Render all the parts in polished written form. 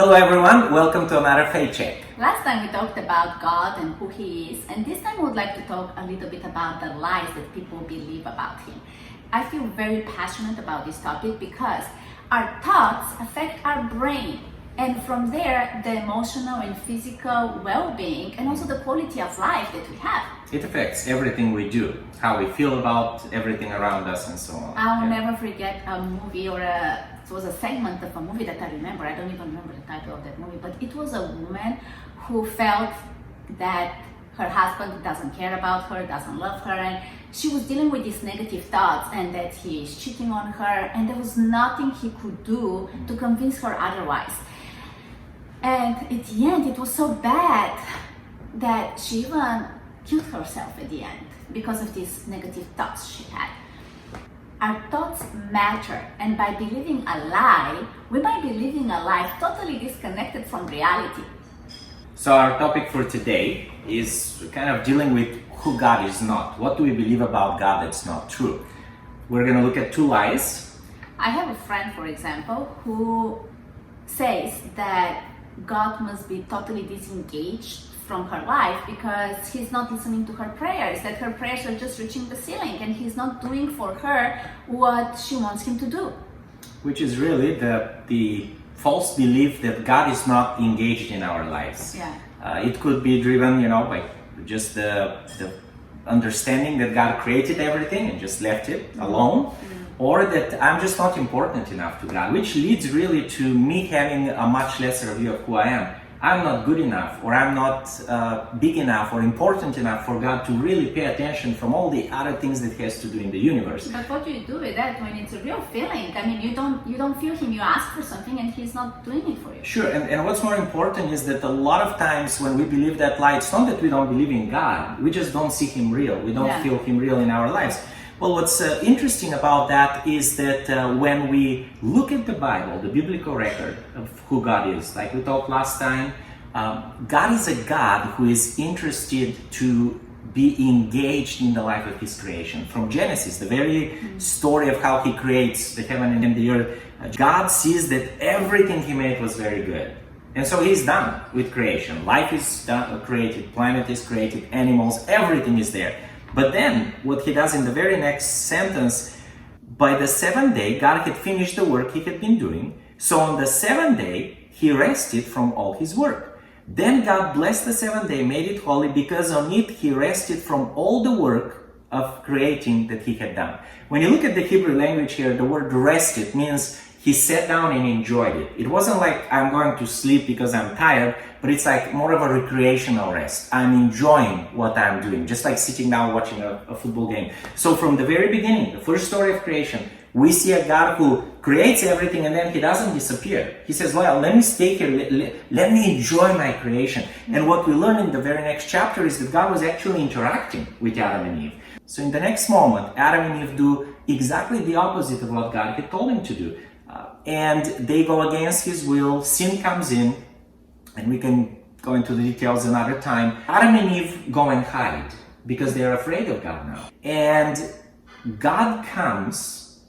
Hello everyone, welcome to another Faith Check. Last time we talked about God and who He is, and this time we would like to talk a little bit about the lies that people believe about Him. I feel very passionate about this topic because our thoughts affect our brain, and from there the emotional and physical well-being and also the quality of life that we have. It affects everything we do, how we feel about everything around us and so on. I'll never forget a movie it was a segment of a movie that I remember. I don't even remember the title of that movie, but it was a woman who felt that her husband doesn't care about her, doesn't love her, and she was dealing with these negative thoughts and that he is cheating on her, and there was nothing he could do to convince her otherwise. And at the end, it was so bad that she even killed herself at the end because of these negative thoughts she had. Our thoughts matter, and by believing a lie, we might be living a life totally disconnected from reality. So our topic for today is kind of dealing with who God is not. What do we believe about God that's not true? We're going to look at two lies. I have a friend, for example, who says that God must be totally disengaged from her life because he's not listening to her prayers, that her prayers are just reaching the ceiling and he's not doing for her what she wants him to do. Which is really the false belief that God is not engaged in our lives. Yeah. It could be driven, by just the understanding that God created everything and just left it alone, or that I'm just not important enough to God, which leads really to me having a much lesser view of who I am. I'm not good enough, or I'm not big enough or important enough for God to really pay attention from all the other things that He has to do in the universe. But what do you do with that when it's a real feeling? I mean, you don't feel Him, you ask for something and He's not doing it for you. Sure, and what's more important is that a lot of times when we believe that lie, it's not that we don't believe in God, we just don't see Him real, we don't feel Him real in our lives. Well, what's interesting about that is that when we look at the Bible, the biblical record of who God is, like we talked last time, God is a God who is interested to be engaged in the life of His creation. From Genesis, the very story of how He creates the heaven and the earth, God sees that everything He made was very good. And so He's done with creation. Life is created, planet is created, animals, everything is there. But then, what He does in the very next sentence, by the seventh day, God had finished the work He had been doing. So on the seventh day, He rested from all His work. Then God blessed the seventh day, made it holy, because on it He rested from all the work of creating that He had done. When you look at the Hebrew language here, the word rested means He sat down and enjoyed it. It wasn't like I'm going to sleep because I'm tired, but it's like more of a recreational rest. I'm enjoying what I'm doing, just like sitting down watching a football game. So from the very beginning, the first story of creation, we see a God who creates everything and then He doesn't disappear. He says, well, let me stay here, let me enjoy my creation. And what we learn in the very next chapter is that God was actually interacting with Adam and Eve. So in the next moment, Adam and Eve do exactly the opposite of what God had told them to do. And they go against His will, sin comes in, and we can go into the details another time. Adam and Eve go and hide because they're afraid of God now. And God comes,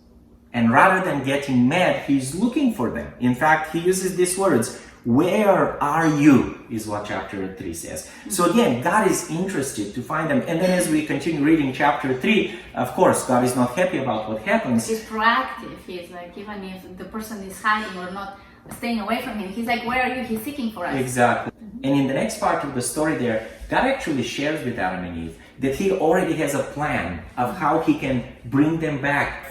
and rather than getting mad, He's looking for them. In fact, He uses these words, "Where are you?" is what chapter 3 says. So again, God is interested to find them. And then as we continue reading chapter 3, of course, God is not happy about what happens. He's proactive. He's like, even if the person is hiding or not staying away from Him, He's like, where are you? He's seeking for us. Exactly. And in the next part of the story there, God actually shares with Adam and Eve that He already has a plan of how He can bring them back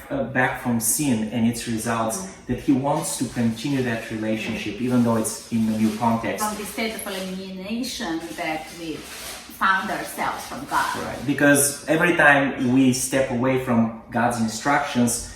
from sin and its results, that He wants to continue that relationship even though it's in a new context. From the state of elimination that we found ourselves from God. Right. Because every time we step away from God's instructions,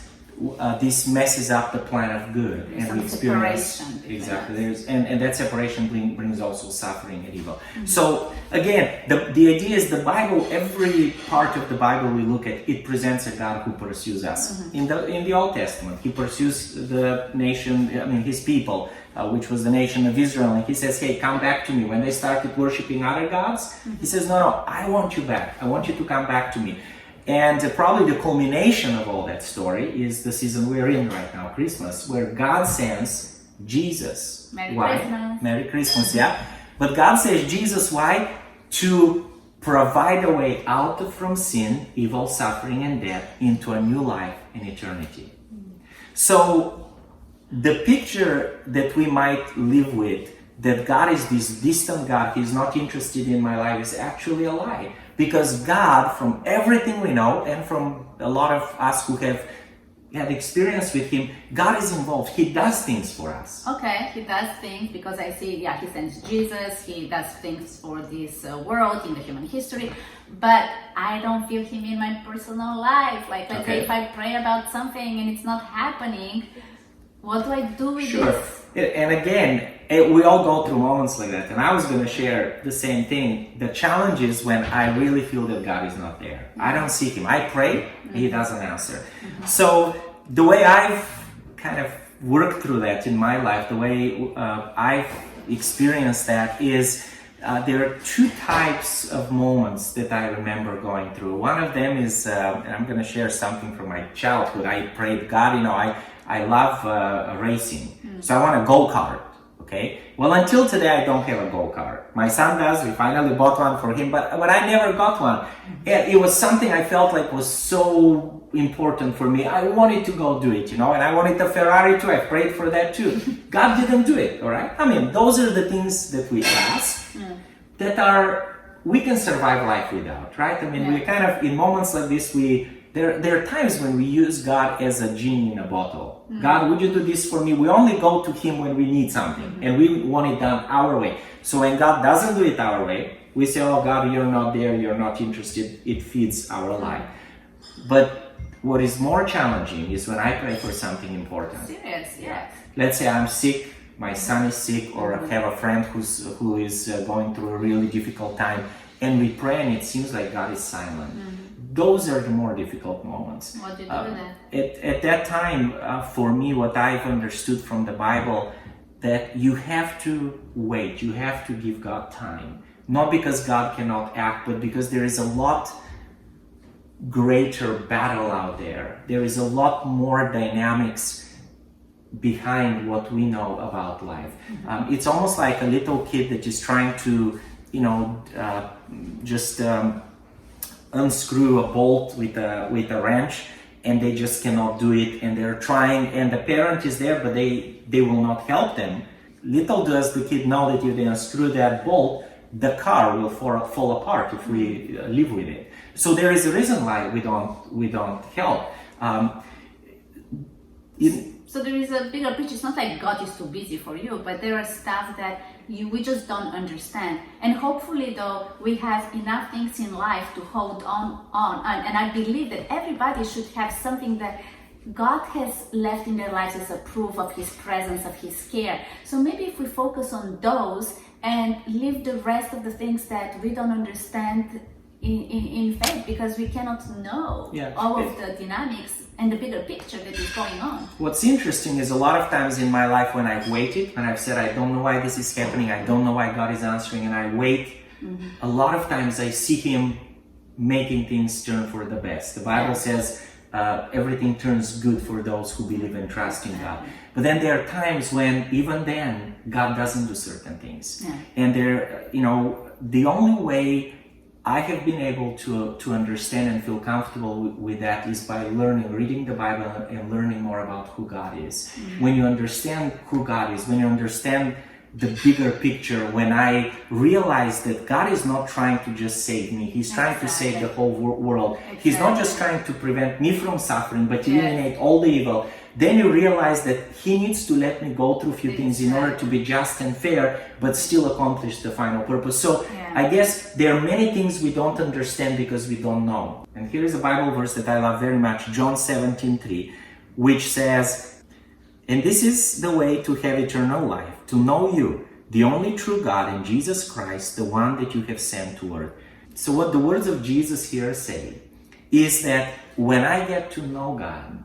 this messes up the plan of good, There's and we experience exactly. And that separation brings also suffering and evil. So again, the idea is the Bible. Every part of the Bible we look at, it presents a God who pursues us. In the Old Testament, He pursues the nation, His people, which was the nation of Israel, and He says, "Hey, come back to me." When they started worshiping other gods, He says, "No, I want you back. I want you to come back to me." And probably the culmination of all that story is the season we're in right now, Christmas, where God sends Jesus. Merry Why? Christmas. Merry Christmas, yeah. But God says Jesus, why? To provide a way out from sin, evil, suffering, and death into a new life and eternity. So the picture that we might live with, that God is this distant God, He's not interested in my life, is actually a lie. Because God, from everything we know, and from a lot of us who have had experience with Him, God is involved. He does things for us. Okay, He does things because I see, yeah, He sends Jesus, He does things for this world, in the human history, but I don't feel Him in my personal life. Like, let's say if I pray about something and it's not happening, what do I do with this? And again, we all go through moments like that. And I was going to share the same thing. The challenge is when I really feel that God is not there. I don't see Him. I pray, He doesn't answer. So the way I've kind of worked through that in my life, the way I've experienced that is there are two types of moments that I remember going through. One of them is, and I'm going to share something from my childhood. I prayed, God, I love racing, so I want a go-kart, okay? Well, until today, I don't have a go-kart. My son does. We finally bought one for him, but I never got one. It was something I felt like was so important for me. I wanted to go do it, and I wanted a Ferrari too. I prayed for that too. God didn't do it, all right? I mean, those are the things that we ask that we can survive life without, right? I mean, we kind of, in moments like this, there are times when we use God as a genie in a bottle. God, would you do this for me? We only go to Him when we need something and we want it done our way. So when God doesn't do it our way, we say, oh God, you're not there, you're not interested. It feeds our life. But what is more challenging is when I pray for something important. Serious, yes. Let's say I'm sick, my son is sick, or I have a friend who is going through a really difficult time, and we pray and it seems like God is silent. Those are the more difficult moments. What do you do with that? At that time, for me, what I've understood from the Bible, that you have to wait, you have to give God time. Not because God cannot act, but because there is a lot greater battle out there. There is a lot more dynamics behind what we know about life. It's almost like a little kid that is trying to, unscrew a bolt with a wrench, and they just cannot do it, and they're trying, and the parent is there, but they will not help them. Little does the kid know that if they unscrew that bolt, the car will fall apart if we live with it. So there is a reason why we don't help. So there is a bigger picture. It's not like God is too busy for you, but there are stuff that we just don't understand. And hopefully, though, we have enough things in life to hold on. And I believe that everybody should have something that God has left in their lives as a proof of His presence, of His care. So maybe if we focus on those and leave the rest of the things that we don't understand in faith, because we cannot know all of the dynamics and the bigger picture that is going on. What's interesting is a lot of times in my life when I've waited, when I've said, I don't know why this is happening, I don't know why God is answering, and I wait, a lot of times I see Him making things turn for the best. The Bible says everything turns good for those who believe and trust in God. But then there are times when even then God doesn't do certain things. And the only way I have been able to understand and feel comfortable with that is by reading the Bible and learning more about who God is. When you understand who God is, when you understand the bigger picture, when I realize that God is not trying to just save me, He's trying to save the whole world. He's not just trying to prevent me from suffering, but eliminate all the evil. Then you realize that He needs to let me go through a few things in order to be just and fair, but still accomplish the final purpose. So I guess there are many things we don't understand because we don't know. And here is a Bible verse that I love very much, John 17:3, which says, and this is the way to have eternal life, to know you, the only true God, and Jesus Christ, the one that you have sent to earth. So what the words of Jesus here say is that when I get to know God,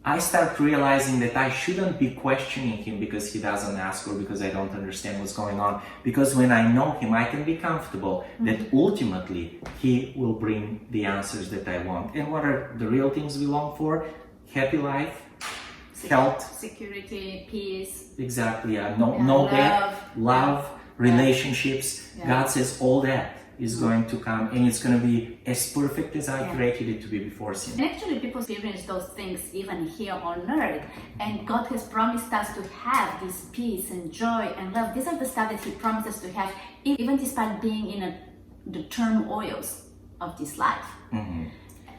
I start realizing that I shouldn't be questioning Him because He doesn't ask or because I don't understand what's going on. Because when I know Him, I can be comfortable that ultimately He will bring the answers that I want. And what are the real things we long for? Happy life, health, security, peace. exactly, Yeah, no death, love. love, relationships. Yeah. God says all that is going to come, and it's going to be as perfect as I created it to be before sin. And actually, people experience those things even here on earth, and God has promised us to have this peace and joy and love. These are the stuff that He promises to have, even despite being in the turmoils of this life. Mm-hmm.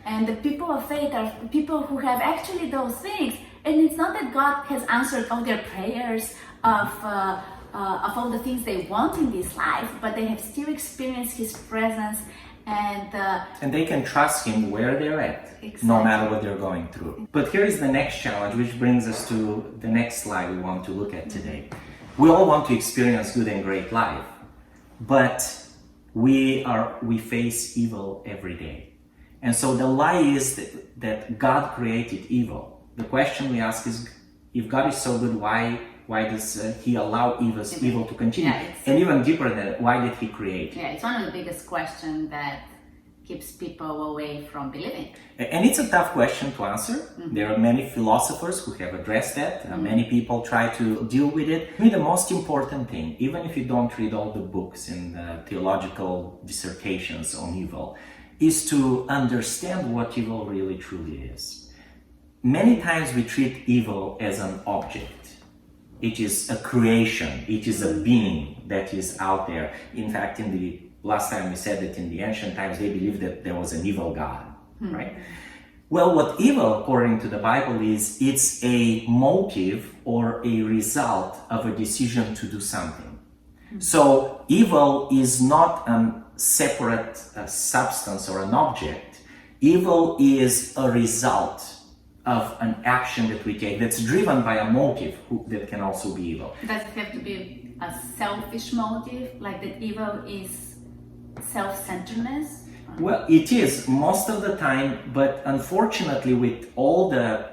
And the people of faith are people who have actually those things. And it's not that God has answered all their prayers of all the things they want in this life, but they have still experienced His presence, and they can trust Him where they're at, Exactly. no matter what they're going through. But here is the next challenge, which brings us to the next slide we want to look at today. We all want to experience good and great life, but we face evil every day. And so the lie is that God created evil. The question we ask is, if God is so good, why does He allow evil to continue? Yeah, and even deeper than that, why did He create? Yeah, it's one of the biggest questions that keeps people away from believing. And it's a tough question to answer. Mm-hmm. There are many philosophers who have addressed that. Many people try to deal with it. To me, the most important thing, even if you don't read all the books and theological dissertations on evil, is to understand what evil really truly is. Many times we treat evil as an object. It is a creation. It is a being that is out there. In fact, in the last time we said that in the ancient times they believed that there was an evil God, right? Well, what evil, according to the Bible, is, it's a motive or a result of a decision to do something. So evil is not a separate substance or an object. Evil is a result of an action that we take that's driven by a motive that can also be evil. Does it have to be a selfish motive, like that evil is self-centeredness? Well, it is most of the time, but unfortunately, with all the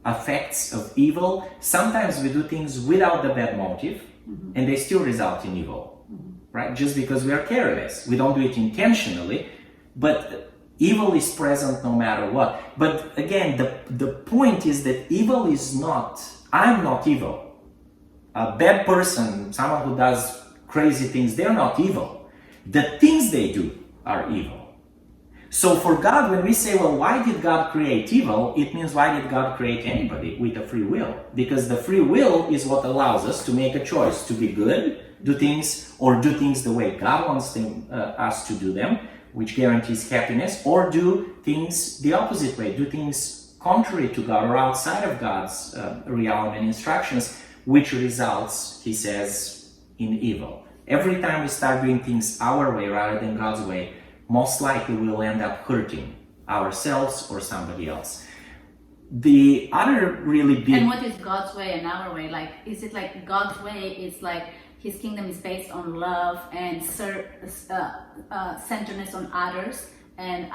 effects of evil, sometimes we do things without the bad motive, and they still result in evil, right? Just because we are careless. We don't do it intentionally, but evil is present no matter what. But again, the point is that evil is not, I'm not evil. A bad person, someone who does crazy things, they're not evil. The things they do are evil. So for God, when we say, well, why did God create evil? It means, why did God create anybody with a free will? Because the free will is what allows us to make a choice to be good, do things the way God wants us to do them, which guarantees happiness, or do things the opposite way, do things contrary to God or outside of God's realm and instructions, which results, He says, in evil. Every time we start doing things our way rather than God's way, most likely we'll end up hurting ourselves or somebody else. The other really big... And what is God's way and our way? Like, is it like God's way is like His kingdom is based on love and centeredness on others, and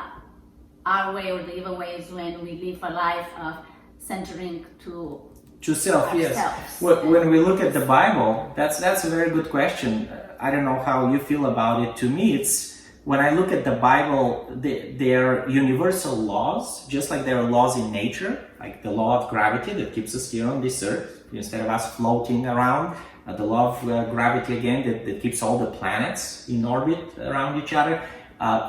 our way or the evil way is when we live a life of centering to self, yes. When we look at the Bible, that's a very good question. I don't know how you feel about it. To me, it's, when I look at the Bible, there are universal laws, just like there are laws in nature, like the law of gravity that keeps us here on this earth, instead of us floating around. The law of gravity, again, that keeps all the planets in orbit around each other.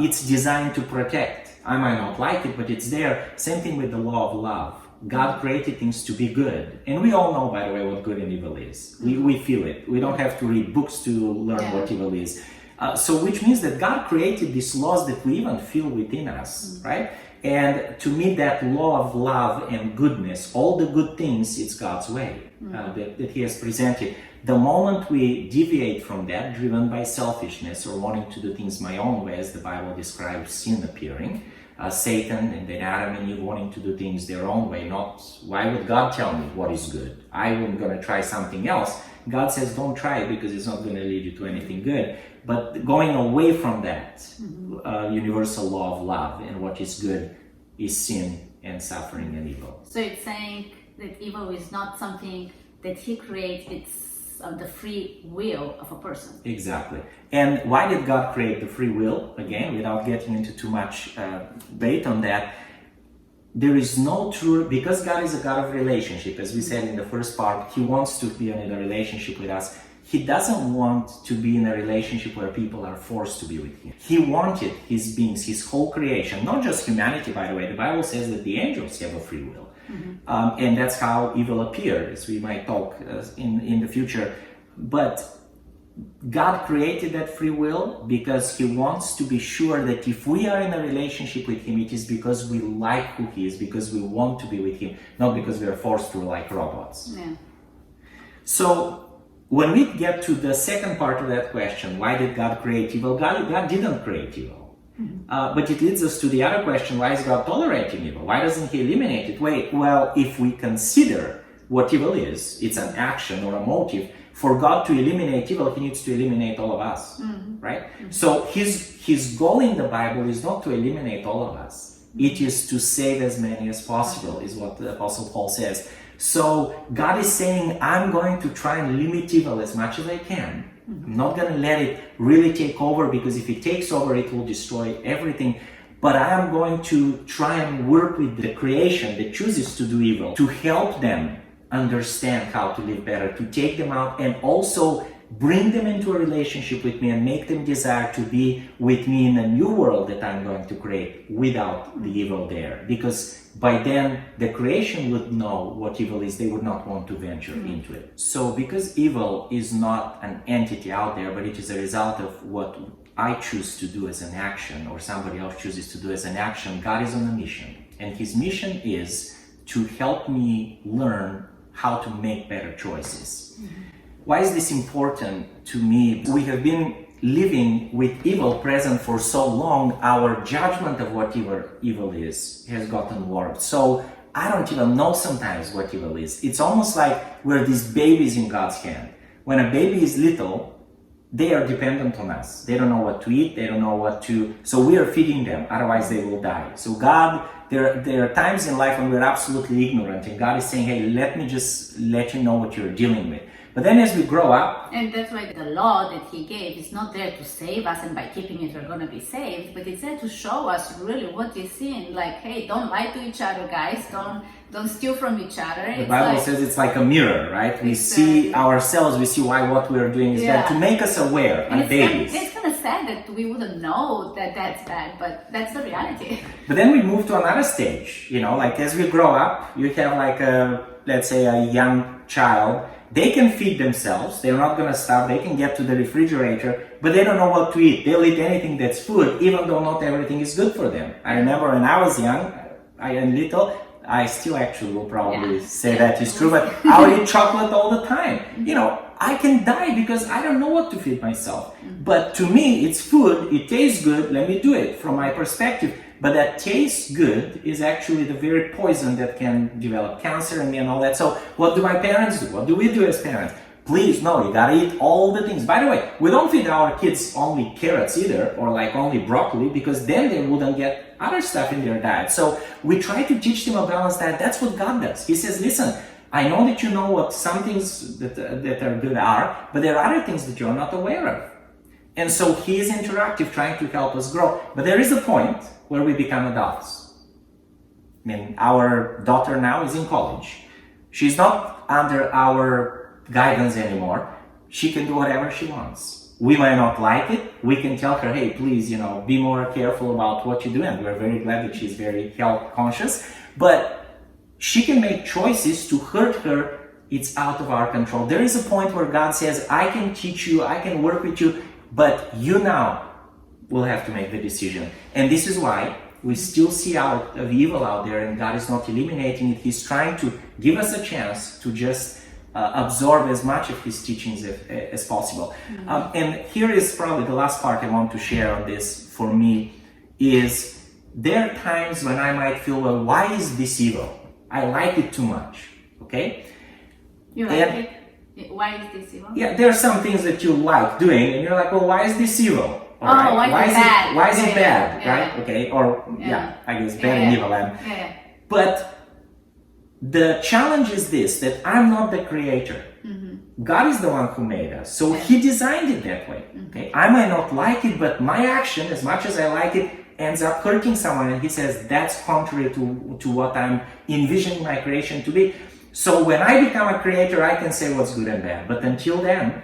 It's designed to protect. I might not like it, but it's there. Same thing with the law of love. God created things to be good. And we all know, by the way, what good and evil is. We feel it. We don't have to read books to learn what evil is. So which means that God created these laws that we even feel within us, right? And to me, that law of love and goodness, all the good things, it's God's way that He has presented. The moment we deviate from that, driven by selfishness or wanting to do things my own way, as the Bible describes sin appearing, Satan and then Adam and Eve wanting to do things their own way, not, why would God tell me what is good? I'm going to try something else. God says, don't try it because it's not going to lead you to anything good. But going away from that universal law of love and what is good is sin and suffering and evil. So it's saying that evil is not something that He creates, it's the free will of a person. Exactly. And why did God create the free will? Again, without getting into too much debate on that, there is no true, because God is a God of relationship, as we said in the first part, He wants to be in a relationship with us. He doesn't want to be in a relationship where people are forced to be with Him. He wanted His beings, His whole creation, not just humanity, by the way. The Bible says that the angels have a free will. And that's how evil appeared, as we might talk in the future. But God created that free will because He wants to be sure that if we are in a relationship with Him, it is because we like who He is, because we want to be with Him, not because we are forced to like robots. Yeah. So when we get to the second part of that question, why did God create evil? God didn't create evil. But it leads us to the other question, why is God tolerating evil? Why doesn't He eliminate it? Well, if we consider what evil is, it's an action or a motive. For God to eliminate evil, He needs to eliminate all of us, right? So his goal in the Bible is not to eliminate all of us. It is to save as many as possible, is what the Apostle Paul says. So God is saying, I'm going to try and limit evil as much as I can. I'm not going to let it really take over, because if it takes over, it will destroy everything. But I am going to try and work with the creation that chooses to do evil to help them understand how to live better, to take them out and also bring them into a relationship with me and make them desire to be with me in a new world that I'm going to create without the evil there. Because by then the creation would know what evil is, they would not want to venture into it. So because evil is not an entity out there, but it is a result of what I choose to do as an action or somebody else chooses to do as an action, God is on a mission. And His mission is to help me learn how to make better choices. Why is this important to me? We have been living with evil present for so long, our judgment of what evil is has gotten warped. So I don't even know sometimes what evil is. It's almost like we're these babies in God's hand. When a baby is little, they are dependent on us. They don't know what to eat, they don't know what to... So we are feeding them, otherwise they will die. So God, there are times in life when we're absolutely ignorant, and God is saying, hey, let me just let you know what you're dealing with. But then as we grow up... And that's why the law that He gave is not there to save us, and by keeping it we're going to be saved, but it's there to show us really what is sin. Like, hey, don't lie to each other, guys. Don't steal from each other. The Bible says it's like a mirror, right? We see ourselves, we see why what we are doing is bad, to make us aware, like babies. It's kind of sad that we wouldn't know that that's bad, but that's the reality. But then we move to another stage, like as we grow up, you have like let's say a young child. They can feed themselves, they're not going to starve, they can get to the refrigerator, but they don't know what to eat. They'll eat anything that's food, even though not everything is good for them. I remember when I was young and little, I still actually will probably say that is true, but I would eat chocolate all the time. I can die because I don't know what to feed myself. But to me, it's food, it tastes good, let me do it from my perspective. But that tastes good is actually the very poison that can develop cancer in me and all that. So what do my parents do? What do we do as parents? Please, no, you gotta eat all the things. By the way, we don't feed our kids only carrots either, or like only broccoli, because then they wouldn't get other stuff in their diet. So we try to teach them a balanced diet. That's what God does. He says, listen, I know that you know what some things that are good are, but there are other things that you're not aware of. And so He is interactive, trying to help us grow. But there is a point where we become adults. I mean, our daughter now is in college. She's not under our guidance anymore. She can do whatever she wants. We might not like it. We can tell her, hey, please, be more careful about what you do. And we're very glad that she's very health conscious. But she can make choices to hurt her. It's out of our control. There is a point where God says, I can teach you, I can work with you, but you now will have to make the decision. And this is why we still see out of evil out there, and God is not eliminating it. He's trying to give us a chance to just absorb as much of His teachings as possible. And here is probably the last part I want to share on this for me is there are times when I might feel, well, why is this evil? I like it too much, okay? You like it? Why is this evil? Yeah, there are some things that you like doing, and you're like, well, why is this evil? All right. Why is it bad? Why is it bad, right? Okay, or I guess bad and evil. But the challenge is this, that I'm not the creator. God is the one who made us. So He designed it that way. Okay, I might not like it, but my action, as much as I like it, ends up hurting someone, and he says that's contrary to what I'm envisioning my creation to be. So when I become a creator, I can say what's good and bad. But until then,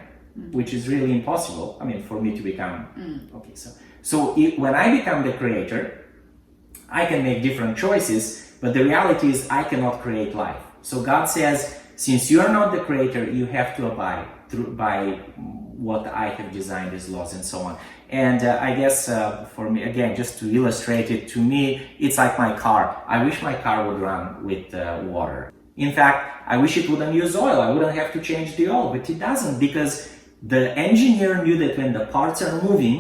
which is really impossible, I mean, for me to become okay. When I become the creator, I can make different choices, but the reality is I cannot create life. So God says, since you are not the creator, you have to abide by what I have designed as laws and so on. And I guess for me, again, just to illustrate it, to me, it's like my car. I wish my car would run with water. In fact, I wish it wouldn't use oil. I wouldn't have to change the oil, but it doesn't, because the engineer knew that when the parts are moving,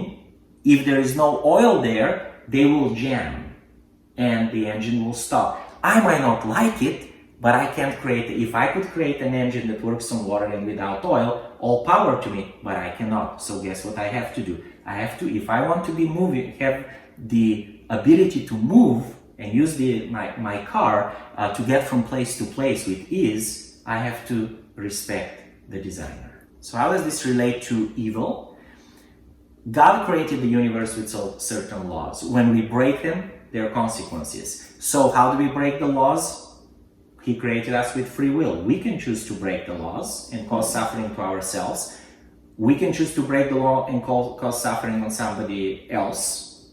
if there is no oil there, they will jam and the engine will stop. I might not like it, but I can't create it. If I could create an engine that works on water and without oil, all power to me, but I cannot. So guess what I have to do? I have to, if I want to be moving, have the ability to move and use my car to get from place to place with ease, I have to respect the designer. So how does this relate to evil? God created the universe with certain laws. When we break them, there are consequences. So how do we break the laws? He created us with free will. We can choose to break the laws and cause suffering to ourselves. We can choose to break the law and cause suffering on somebody else.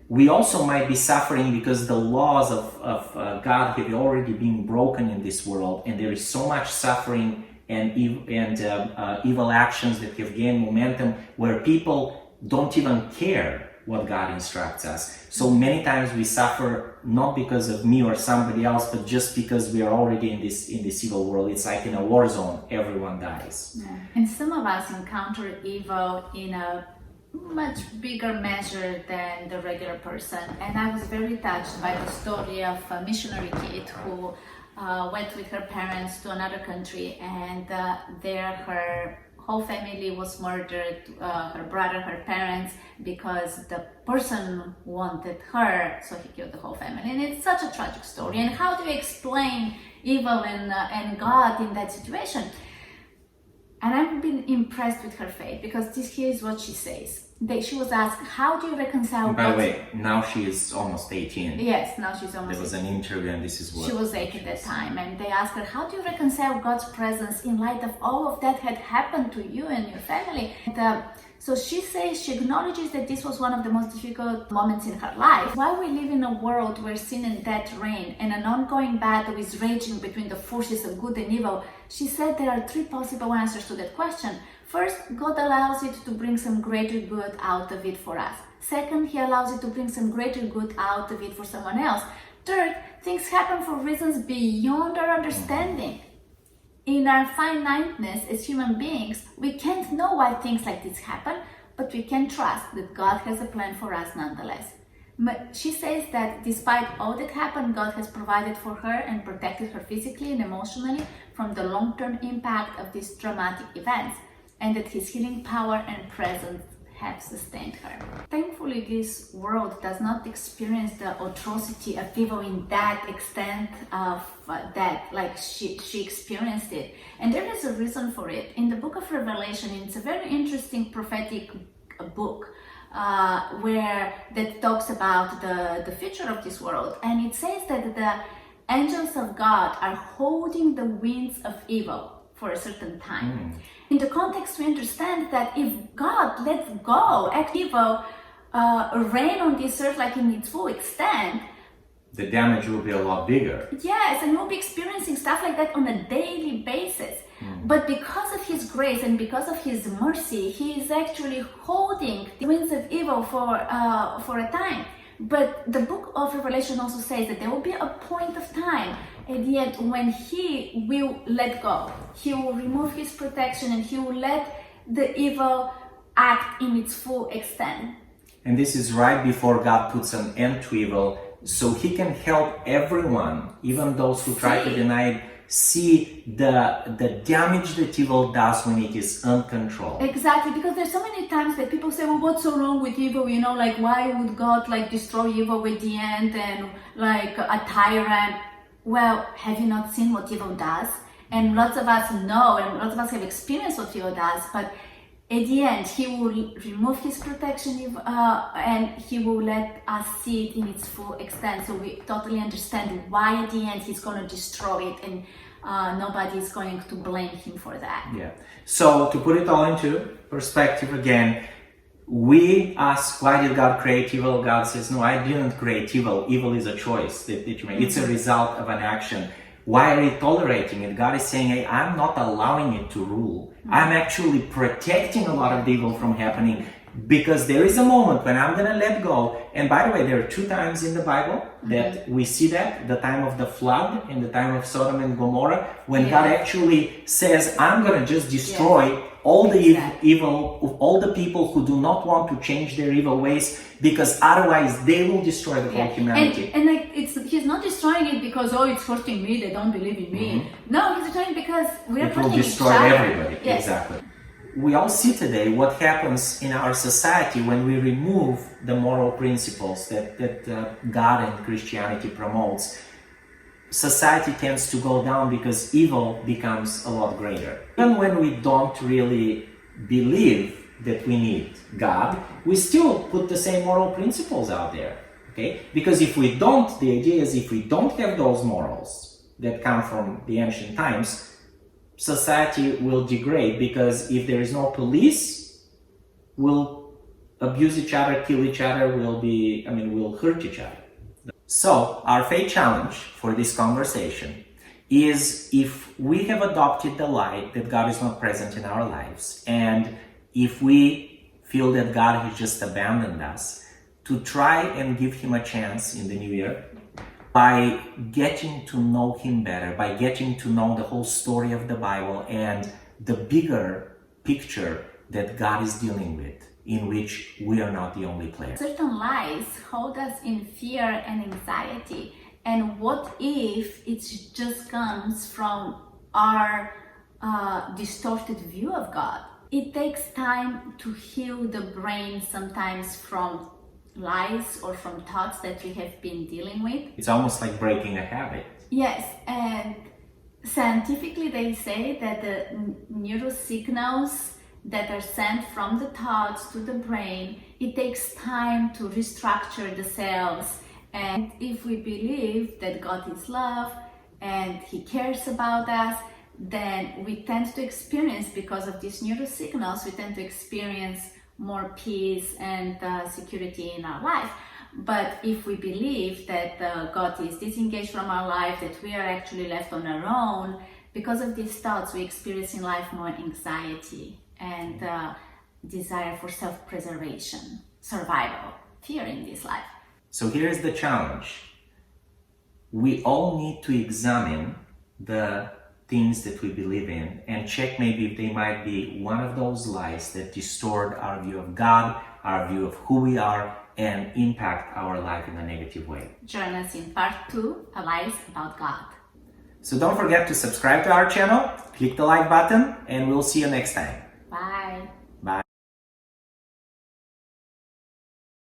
We also might be suffering because the laws of God have already been broken in this world, and there is so much suffering and evil actions that have gained momentum where people don't even care what God instructs us. So many times we suffer not because of me or somebody else, but just because we are already in this evil world. It's like in a war zone, everyone dies. Yeah. And some of us encounter evil in a much bigger measure than the regular person. And I was very touched by the story of a missionary kid who went with her parents to another country, and there her whole family was murdered, her brother, her parents, because the person wanted her, so he killed the whole family. And it's such a tragic story. And how do you explain evil and God in that situation? And I've been impressed with her faith, because here is what she says. She was asked, how do you reconcile By the way, now she is almost 18. Yes, now she's almost 18. There was an interview, and this is what... She was 8 at that time, and they asked her, how do you reconcile God's presence in light of all of that had happened to you and your family? And, so she says, she acknowledges that this was one of the most difficult moments in her life. While we live in a world where sin and death reign, and an ongoing battle is raging between the forces of good and evil, she said there are 3 possible answers to that question. First, God allows it to bring some greater good out of it for us. Second, He allows it to bring some greater good out of it for someone else. Third, things happen for reasons beyond our understanding. In our finiteness as human beings, we can't know why things like this happen, but we can trust that God has a plan for us nonetheless. But she says that despite all that happened, God has provided for her and protected her physically and emotionally from the long-term impact of these traumatic events, and that His healing power and presence have sustained her. Thankfully, this world does not experience the atrocity of evil in that extent of that, like she experienced it. And there is a reason for it. In the book of Revelation, it's a very interesting prophetic book where that talks about the future of this world. And it says that the angels of God are holding the winds of evil for a certain time. In the context, we understand that if God lets go at evil reign on this earth like in its full extent, the damage will be a lot bigger. Yes, and we'll be experiencing stuff like that on a daily basis. But because of His grace and because of His mercy, He is actually holding the winds of evil for a time. But the book of Revelation also says that there will be a point of time at the end when He will let go. He will remove His protection, and He will let the evil act in its full extent. And this is right before God puts an end to evil, so He can help everyone, even those who try to deny it, see the damage that evil does when it is uncontrolled. Exactly, because there's so many times that people say, well, what's so wrong with evil? You know, like, why would God like destroy evil at the end and like a tyrant? Well, have you not seen what evil does? And lots of us know, and lots of us have experienced what evil does, but at the end, he will remove his protection and he will let us see it in its full extent. So we totally understand why at the end he's going to destroy it, and nobody is going to blame him for that. Yeah. So to put it all into perspective again, we ask, why did God create evil? God says, no, I didn't create evil. Evil is a choice that you make. It's a result of an action. Why are you tolerating it? God is saying, hey, I'm not allowing it to rule. I'm actually protecting a lot of the evil from happening, because there is a moment when I'm going to let go. And by the way, there are 2 times in the Bible that we see that, the time of the flood and the time of Sodom and Gomorrah, when God actually says, I'm going to just destroy all the evil, all the people who do not want to change their evil ways, because otherwise they will destroy the whole humanity. And like, he's not destroying it because, oh, it's hurting me, they don't believe in me. No, he's destroying it because we're hurting each other. It will destroy everybody. Yes. Exactly. We all see today what happens in our society when we remove the moral principles that God and Christianity promotes. Society tends to go down because evil becomes a lot greater. Even when we don't really believe that we need God, we still put the same moral principles out there, okay? Because if we don't, the idea is if we don't have those morals that come from the ancient times, society will degrade, because if there is no police, we'll abuse each other, kill each other, we'll hurt each other. So, our faith challenge for this conversation is, if we have adopted the lie that God is not present in our lives, and if we feel that God has just abandoned us, to try and give Him a chance in the new year by getting to know Him better, by getting to know the whole story of the Bible and the bigger picture that God is dealing with, in which we are not the only player. Certain lies hold us in fear and anxiety. And what if it just comes from our distorted view of God? It takes time to heal the brain, sometimes from lies or from thoughts that we have been dealing with. It's almost like breaking a habit. Yes, and scientifically they say that the neurosignals that are sent from the thoughts to the brain, it takes time to restructure the cells. And if we believe that God is love and He cares about us, then we tend to experience, because of these neurosignals, we tend to experience more peace and security in our life. But if we believe that God is disengaged from our life, that we are actually left on our own, because of these thoughts, we experience in life more anxiety and desire for self-preservation, survival, fear in this life. So here's the challenge. We all need to examine the things that we believe in and check maybe if they might be one of those lies that distort our view of God, our view of who we are, and impact our life in a negative way. Join us in part 2, Lies About God. So don't forget to subscribe to our channel, click the like button, and we'll see you next time. Bye.